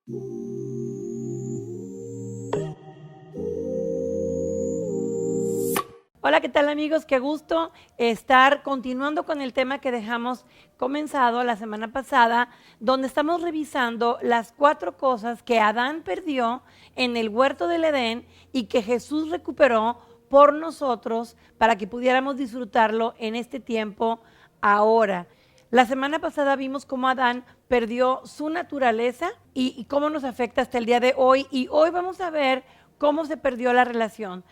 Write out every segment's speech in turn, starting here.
Hola, ¿qué tal amigos? Qué gusto estar continuando con el tema que dejamos comenzado la semana pasada, donde estamos revisando las 4 cosas que Adán perdió en el huerto del Edén y que Jesús recuperó por nosotros para que pudiéramos disfrutarlo en este tiempo ahora. La semana pasada vimos cómo Adán perdió su naturaleza y cómo nos afecta hasta el día de hoy, y hoy vamos a ver cómo se perdió la relación.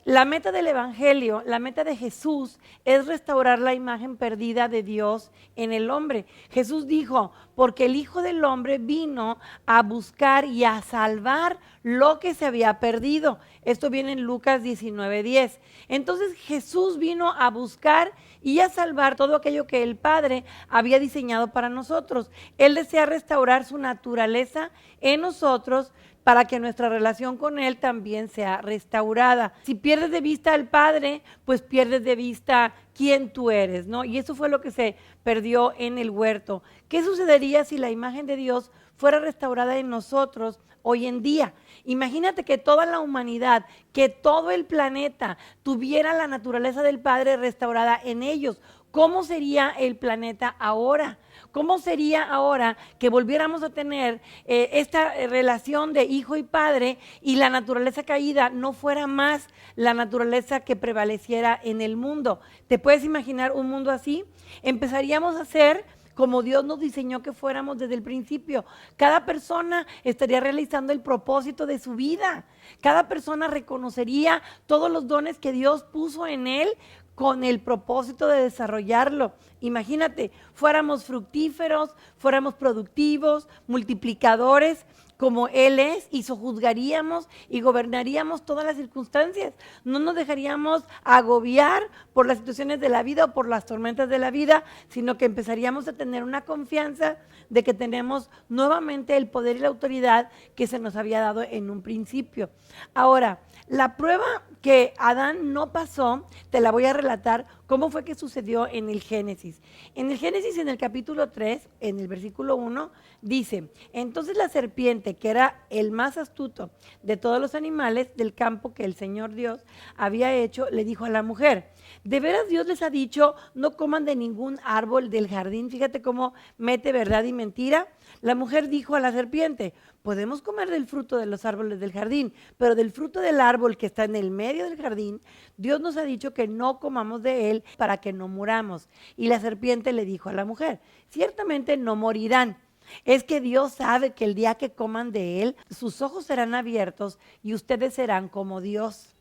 La meta del Evangelio, la meta de Jesús es restaurar la imagen perdida de Dios en el hombre. Jesús dijo, porque el Hijo del Hombre vino a buscar y a salvar lo que se había perdido. Esto viene en Lucas 19:10. Entonces Jesús vino a buscar y a salvar todo aquello que el Padre había diseñado para nosotros. Él desea restaurar su naturaleza en nosotros, para que nuestra relación con Él también sea restaurada. Si pierdes de vista al Padre, pues pierdes de vista quién tú eres, ¿no? Y eso fue lo que se perdió en el huerto. ¿Qué sucedería si la imagen de Dios fuera restaurada en nosotros hoy en día? Imagínate que toda la humanidad, que todo el planeta tuviera la naturaleza del Padre restaurada en ellos. ¿Cómo sería el planeta ahora? ¿Cómo sería ahora que volviéramos a tener esta relación de hijo y padre y la naturaleza caída no fuera más la naturaleza que prevaleciera en el mundo? ¿Te puedes imaginar un mundo así? Empezaríamos a ser como Dios nos diseñó que fuéramos desde el principio. Cada persona estaría realizando el propósito de su vida. Cada persona reconocería todos los dones que Dios puso en él con el propósito de desarrollarlo. Imagínate, fuéramos fructíferos, fuéramos productivos, multiplicadores, como Él es, y sojuzgaríamos y gobernaríamos todas las circunstancias. No nos dejaríamos agobiar por las situaciones de la vida o por las tormentas de la vida, sino que empezaríamos a tener una confianza de que tenemos nuevamente el poder y la autoridad que se nos había dado en un principio. Ahora, la prueba que Adán no pasó, te la voy a relatar cómo fue que sucedió en el Génesis. En el Génesis, en el capítulo 3, en el versículo 1, dice, entonces la serpiente, que era el más astuto de todos los animales del campo que el Señor Dios había hecho, le dijo a la mujer, ¿de veras Dios les ha dicho, no coman de ningún árbol del jardín? Fíjate cómo mete verdad y mentira. La mujer dijo a la serpiente, podemos comer del fruto de los árboles del jardín, pero del fruto del árbol que está en el medio del jardín, Dios nos ha dicho que no comamos de él para que no muramos. Y la serpiente le dijo a la mujer, ciertamente no morirán. Es que Dios sabe que el día que coman de él, sus ojos serán abiertos y ustedes serán como Dios,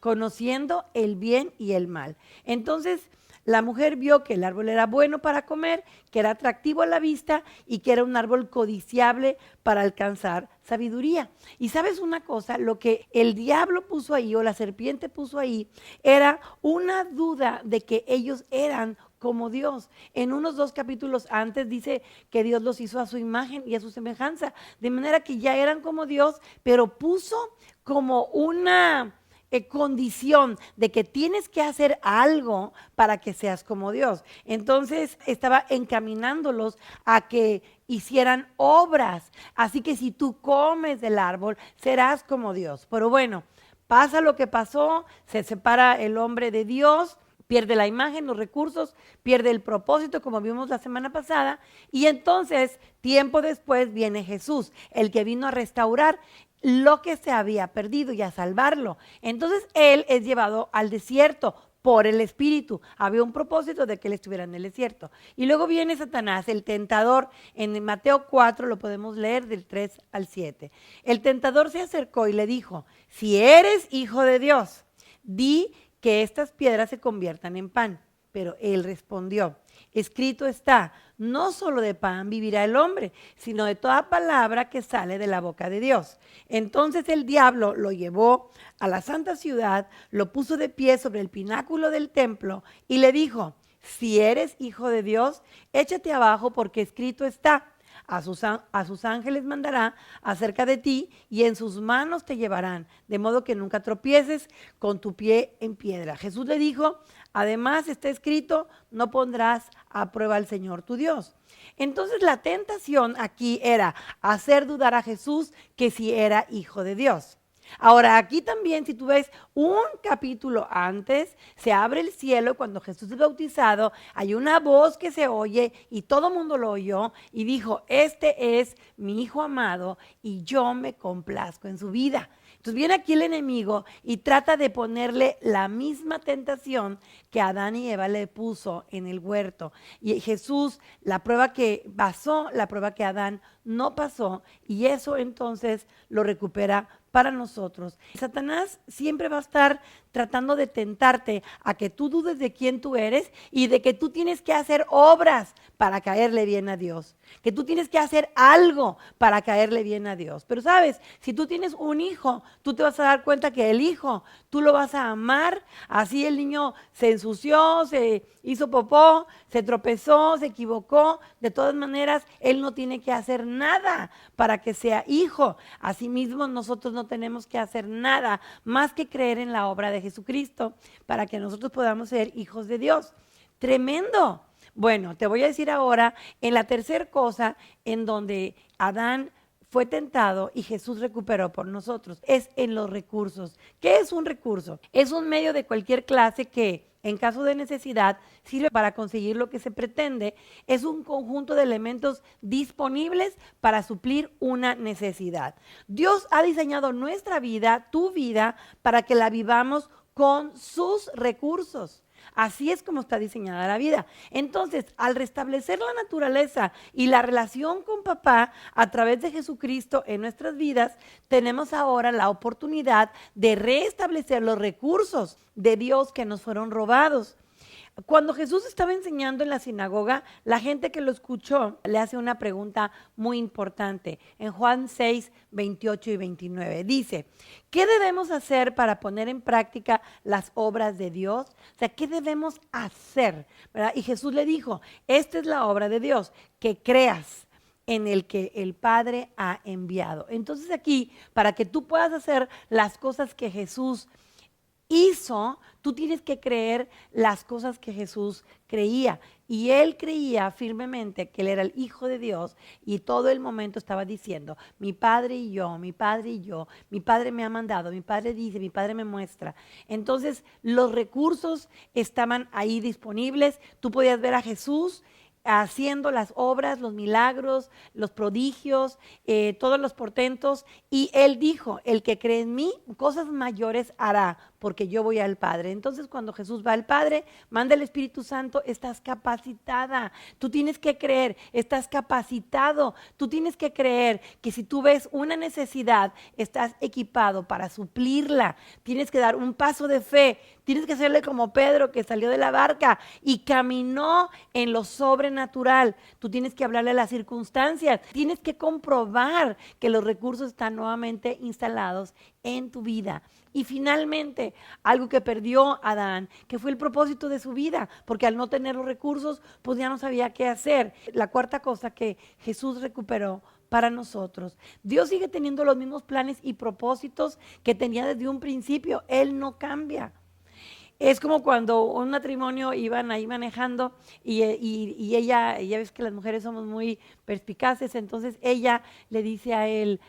conociendo el bien y el mal. Entonces la mujer vio que el árbol era bueno para comer, que era atractivo a la vista y que era un árbol codiciable para alcanzar sabiduría. Y sabes una cosa, lo que el diablo puso ahí o la serpiente puso ahí era una duda de que ellos eran como Dios. En unos 2 capítulos antes dice que Dios los hizo a su imagen y a su semejanza, de manera que ya eran como Dios, pero puso como una condición de que tienes que hacer algo para que seas como Dios. Entonces estaba encaminándolos a que hicieran obras. Así que si tú comes del árbol, serás como Dios. Pero bueno, pasa lo que pasó, se separa el hombre de Dios, pierde la imagen, los recursos, pierde el propósito, como vimos la semana pasada, y entonces, tiempo después, viene Jesús, el que vino a restaurar lo que se había perdido y a salvarlo. Entonces, él es llevado al desierto por el Espíritu. Había un propósito de que él estuviera en el desierto. Y luego viene Satanás, el tentador. En Mateo 4 lo podemos leer del 3 al 7. El tentador se acercó y le dijo, si eres hijo de Dios, di que estas piedras se conviertan en pan. Pero él respondió, escrito está, no solo de pan vivirá el hombre, sino de toda palabra que sale de la boca de Dios. Entonces el diablo lo llevó a la santa ciudad, lo puso de pie sobre el pináculo del templo y le dijo, si eres hijo de Dios, échate abajo porque escrito está, a sus ángeles mandará acerca de ti y en sus manos te llevarán, de modo que nunca tropieces con tu pie en piedra. Jesús le dijo, además está escrito, no pondrás a prueba al Señor tu Dios. Entonces la tentación aquí era hacer dudar a Jesús que si era hijo de Dios. Ahora, aquí también, si tú ves un capítulo antes, se abre el cielo cuando Jesús es bautizado, hay una voz que se oye y todo el mundo lo oyó y dijo, este es mi hijo amado y yo me complazco en su vida. Entonces viene aquí el enemigo y trata de ponerle la misma tentación que Adán y Eva le puso en el huerto. Y Jesús, la prueba que pasó, la prueba que Adán no pasó, y eso entonces lo recupera para nosotros. Satanás siempre va a estar tratando de tentarte a que tú dudes de quién tú eres y de que tú tienes que hacer obras para caerle bien a Dios, que tú tienes que hacer algo para caerle bien a Dios. Pero sabes, si tú tienes un hijo, tú te vas a dar cuenta que el hijo, tú lo vas a amar, así el niño se ensució, se hizo popó, se tropezó, se equivocó, de todas maneras, él no tiene que hacer nada para que sea hijo. Asimismo, nosotros no tenemos que hacer nada más que creer en la obra de Jesucristo para que nosotros podamos ser hijos de Dios. Tremendo. Bueno, te voy a decir ahora en la tercera cosa en donde Adán fue tentado y Jesús recuperó por nosotros, es en los recursos. ¿Qué es un recurso? Es un medio de cualquier clase que, en caso de necesidad, sirve para conseguir lo que se pretende. Es un conjunto de elementos disponibles para suplir una necesidad. Dios ha diseñado nuestra vida, tu vida, para que la vivamos con sus recursos. Así es como está diseñada la vida. Entonces, al restablecer la naturaleza y la relación con papá a través de Jesucristo en nuestras vidas, tenemos ahora la oportunidad de restablecer los recursos de Dios que nos fueron robados. Cuando Jesús estaba enseñando en la sinagoga, la gente que lo escuchó le hace una pregunta muy importante. En Juan 6, 28 y 29 dice, ¿qué debemos hacer para poner en práctica las obras de Dios? O sea, ¿qué debemos hacer? ¿Verdad? Y Jesús le dijo, esta es la obra de Dios, que creas en el que el Padre ha enviado. Entonces aquí, para que tú puedas hacer las cosas que Jesús hizo, tú tienes que creer las cosas que Jesús creía. Y él creía firmemente que él era el Hijo de Dios y todo el momento estaba diciendo, mi Padre y yo, mi Padre y yo, mi Padre me ha mandado, mi Padre dice, mi Padre me muestra. Entonces los recursos estaban ahí disponibles, tú podías ver a Jesús haciendo las obras, los milagros, los prodigios, todos los portentos. Y él dijo, el que cree en mí, cosas mayores hará, porque yo voy al Padre. Entonces, cuando Jesús va al Padre, manda el Espíritu Santo, estás capacitada. Tú tienes que creer, estás capacitado. Tú tienes que creer que si tú ves una necesidad, estás equipado para suplirla. Tienes que dar un paso de fe. Tienes que hacerle como Pedro, que salió de la barca y caminó en lo sobrenatural. Tú tienes que hablarle a las circunstancias. Tienes que comprobar que los recursos están nuevamente instalados en tu vida. Y finalmente, algo que perdió Adán, que fue el propósito de su vida, porque al no tener los recursos, pues ya no sabía qué hacer. La cuarta cosa que Jesús recuperó para nosotros. Dios sigue teniendo los mismos planes y propósitos que tenía desde un principio. Él no cambia. Es como cuando un matrimonio iban ahí manejando y ella, ya ves que las mujeres somos muy perspicaces, entonces ella le dice a él,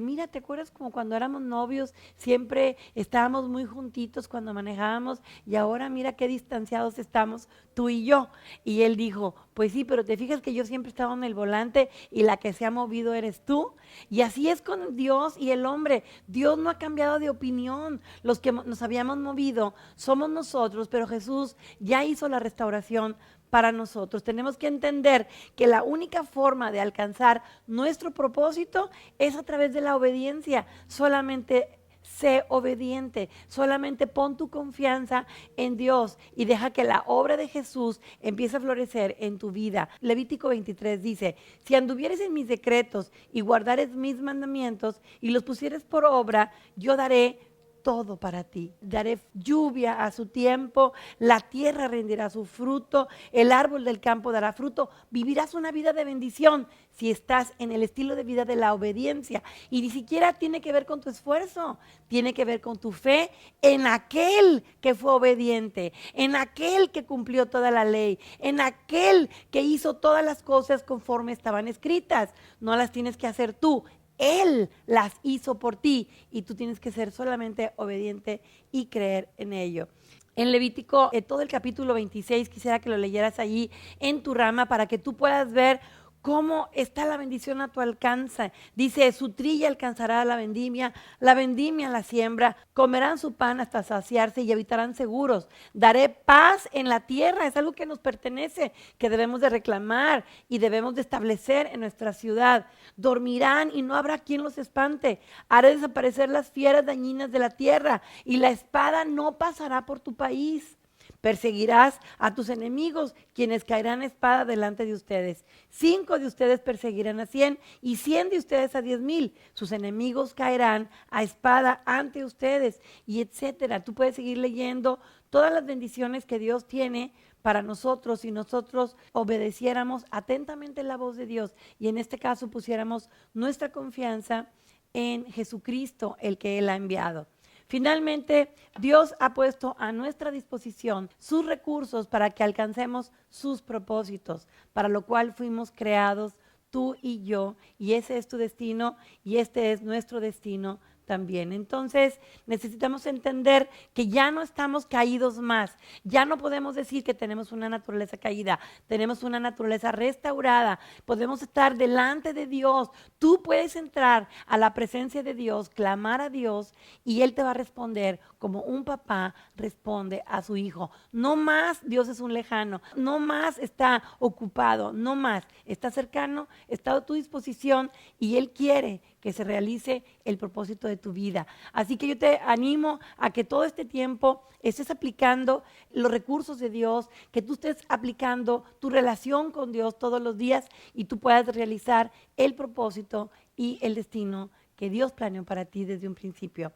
mira, ¿te acuerdas como cuando éramos novios? Siempre estábamos muy juntitos cuando manejábamos y ahora mira qué distanciados estamos tú y yo. Y él dijo, pues sí, pero te fijas que yo siempre estaba en el volante y la que se ha movido eres tú. Y así es con Dios y el hombre. Dios no ha cambiado de opinión. Los que nos habíamos movido somos nosotros, pero Jesús ya hizo la restauración para nosotros. Tenemos que entender que la única forma de alcanzar nuestro propósito es a través de la obediencia. Solamente sé obediente, solamente pon tu confianza en Dios y deja que la obra de Jesús empiece a florecer en tu vida. Levítico 23 dice, si anduvieres en mis decretos y guardares mis mandamientos y los pusieres por obra, yo daré todo para ti. Daré lluvia a su tiempo, la tierra rendirá su fruto, el árbol del campo dará fruto. Vivirás una vida de bendición si estás en el estilo de vida de la obediencia. Y ni siquiera tiene que ver con tu esfuerzo, tiene que ver con tu fe en aquel que fue obediente, en aquel que cumplió toda la ley, en aquel que hizo todas las cosas conforme estaban escritas. No las tienes que hacer tú. Él las hizo por ti y tú tienes que ser solamente obediente y creer en ello. En Levítico, todo el capítulo 26, quisiera que lo leyeras allí en tu rama para que tú puedas ver cómo está la bendición a tu alcance. Dice, su trilla alcanzará la vendimia la siembra, comerán su pan hasta saciarse y habitarán seguros. Daré paz en la tierra, es algo que nos pertenece, que debemos de reclamar y debemos de establecer en nuestra ciudad. Dormirán y no habrá quien los espante. Haré desaparecer las fieras dañinas de la tierra y la espada no pasará por tu país. Perseguirás a tus enemigos, quienes caerán espada delante de ustedes. 5 de ustedes perseguirán a 100 y 100 de ustedes a 10,000. Sus enemigos caerán a espada ante ustedes, y etcétera. Tú puedes seguir leyendo todas las bendiciones que Dios tiene para nosotros si nosotros obedeciéramos atentamente la voz de Dios y en este caso pusiéramos nuestra confianza en Jesucristo, el que Él ha enviado. Finalmente, Dios ha puesto a nuestra disposición sus recursos para que alcancemos sus propósitos, para lo cual fuimos creados tú y yo, y ese es tu destino y este es nuestro destino también. Entonces necesitamos entender que ya no estamos caídos más, ya no podemos decir que tenemos una naturaleza caída, tenemos una naturaleza restaurada, podemos estar delante de Dios. Tú puedes entrar a la presencia de Dios, clamar a Dios y Él te va a responder como un papá responde a su hijo. No más Dios es un lejano, no más está ocupado, no más está cercano, está a tu disposición y Él quiere que se realice el propósito de tu vida. Así que yo te animo a que todo este tiempo estés aplicando los recursos de Dios, que tú estés aplicando tu relación con Dios todos los días y tú puedas realizar el propósito y el destino que Dios planeó para ti desde un principio.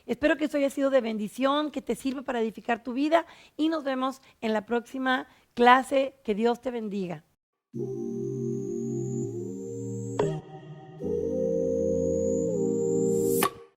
Espero que esto haya sido de bendición, que te sirva para edificar tu vida y nos vemos en la próxima clase. Que Dios te bendiga.